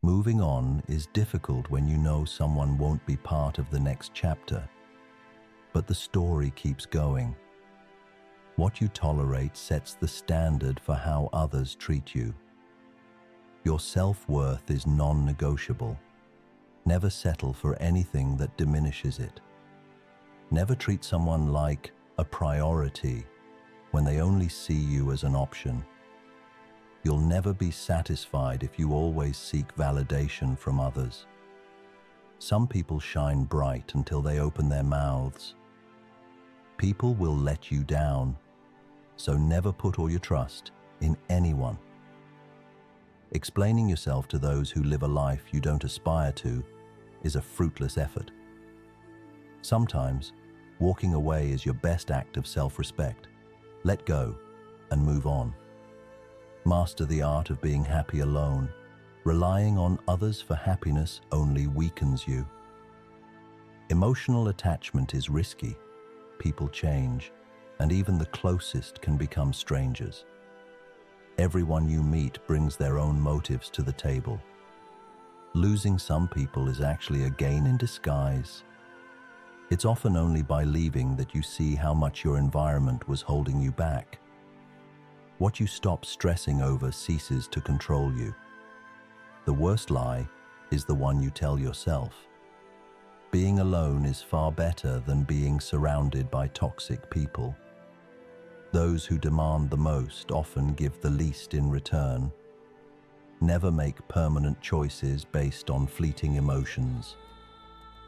Moving on is difficult when you know someone won't be part of the next chapter, but the story keeps going. What you tolerate sets the standard for how others treat you. Your self-worth is non-negotiable. Never settle for anything that diminishes it. Never treat someone like a priority when they only see you as an option. You'll never be satisfied if you always seek validation from others. Some people shine bright until they open their mouths. People will let you down, so never put all your trust in anyone. Explaining yourself to those who live a life you don't aspire to is a fruitless effort. Sometimes, walking away is your best act of self-respect. Let go and move on. Master the art of being happy alone. Relying on others for happiness only weakens you. Emotional attachment is risky. People change, and even the closest can become strangers. Everyone you meet brings their own motives to the table. Losing some people is actually a gain in disguise. It's often only by leaving that you see how much your environment was holding you back. What you stop stressing over ceases to control you. The worst lie is the one you tell yourself. Being alone is far better than being surrounded by toxic people. Those who demand the most often give the least in return. Never make permanent choices based on fleeting emotions.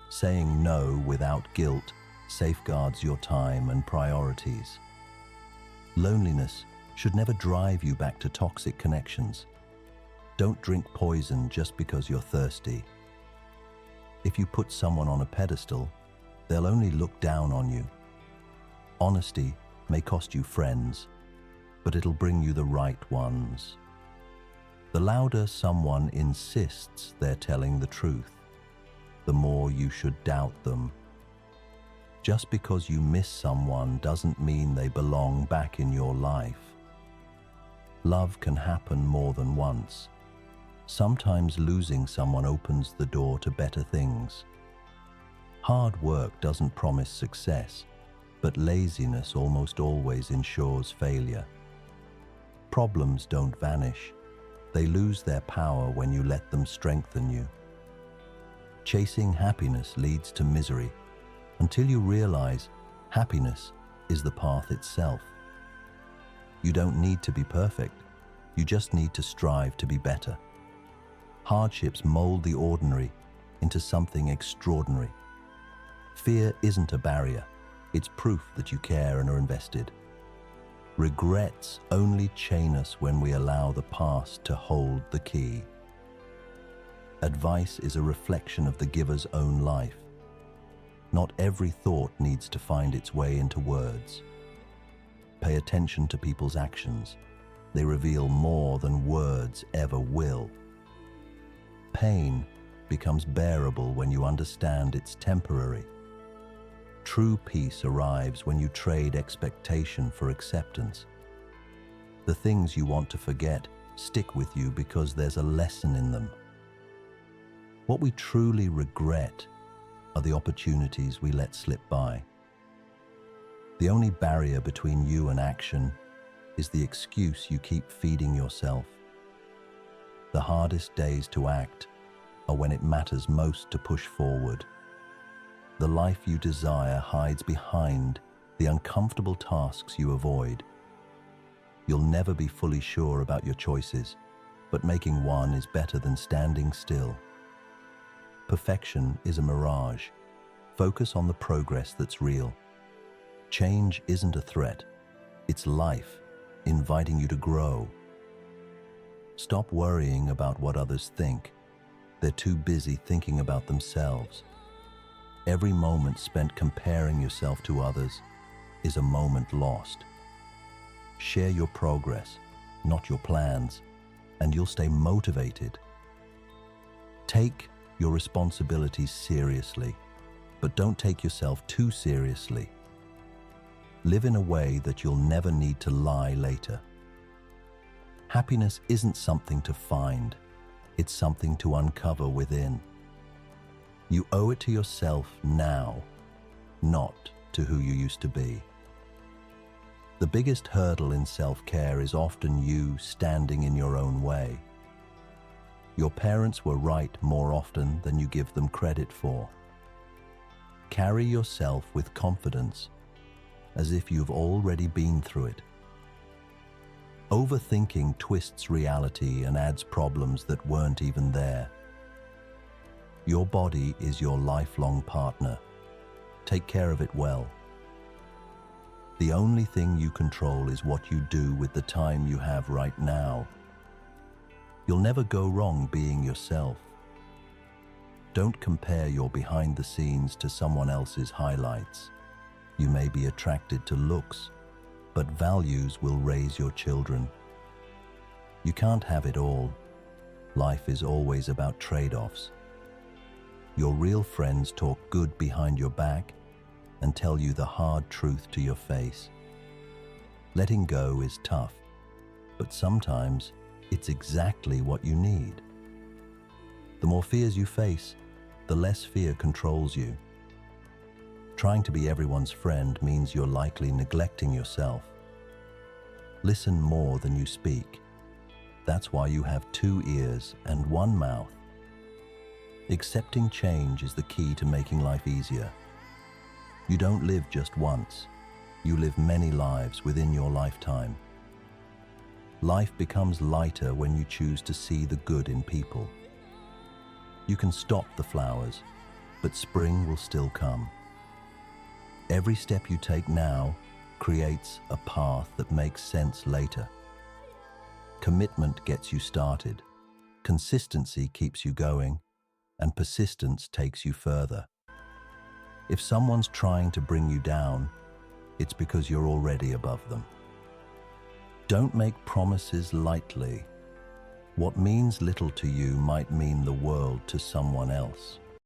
Saying no without guilt safeguards your time and priorities. Loneliness should never drive you back to toxic connections. Don't drink poison just because you're thirsty. If you put someone on a pedestal, they'll only look down on you. Honesty may cost you friends, but it'll bring you the right ones. The louder someone insists they're telling the truth, the more you should doubt them. Just because you miss someone doesn't mean they belong back in your life. Love can happen more than once. Sometimes losing someone opens the door to better things. Hard work doesn't promise success, but laziness almost always ensures failure. Problems don't vanish. They lose their power when you let them strengthen you. Chasing happiness leads to misery until you realize happiness is the path itself. You don't need to be perfect. You just need to strive to be better. Hardships mold the ordinary into something extraordinary. Fear isn't a barrier. It's proof that you care and are invested. Regrets only chain us when we allow the past to hold the key. Advice is a reflection of the giver's own life. Not every thought needs to find its way into words. Pay attention to people's actions. They reveal more than words ever will. Pain becomes bearable when you understand it's temporary. True peace arrives when you trade expectation for acceptance. The things you want to forget stick with you because there's a lesson in them. What we truly regret are the opportunities we let slip by. The only barrier between you and action is the excuse you keep feeding yourself. The hardest days to act are when it matters most to push forward. The life you desire hides behind the uncomfortable tasks you avoid. You'll never be fully sure about your choices, but making one is better than standing still. Perfection is a mirage. Focus on the progress that's real. Change isn't a threat. It's life, inviting you to grow. Stop worrying about what others think. They're too busy thinking about themselves. Every moment spent comparing yourself to others is a moment lost. Share your progress, not your plans, and you'll stay motivated. Take your responsibilities seriously, but don't take yourself too seriously. Live in a way that you'll never need to lie later. Happiness isn't something to find. It's something to uncover within. You owe it to yourself now, not to who you used to be. The biggest hurdle in self-care is often you standing in your own way. Your parents were right more often than you give them credit for. Carry yourself with confidence, as if you've already been through it. Overthinking twists reality and adds problems that weren't even there. Your body is your lifelong partner. Take care of it well. The only thing you control is what you do with the time you have right now. You'll never go wrong being yourself. Don't compare your behind the scenes to someone else's highlights. You may be attracted to looks, but values will raise your children. You can't have it all. Life is always about trade-offs. Your real friends talk good behind your back and tell you the hard truth to your face. Letting go is tough, but sometimes it's exactly what you need. The more fears you face, the less fear controls you. Trying to be everyone's friend means you're likely neglecting yourself. Listen more than you speak. That's why you have 2 ears and 1 mouth. Accepting change is the key to making life easier. You don't live just once. You live many lives within your lifetime. Life becomes lighter when you choose to see the good in people. You can stop the flowers, but spring will still come. Every step you take now creates a path that makes sense later. Commitment gets you started, consistency keeps you going, and persistence takes you further. If someone's trying to bring you down, it's because you're already above them. Don't make promises lightly. What means little to you might mean the world to someone else.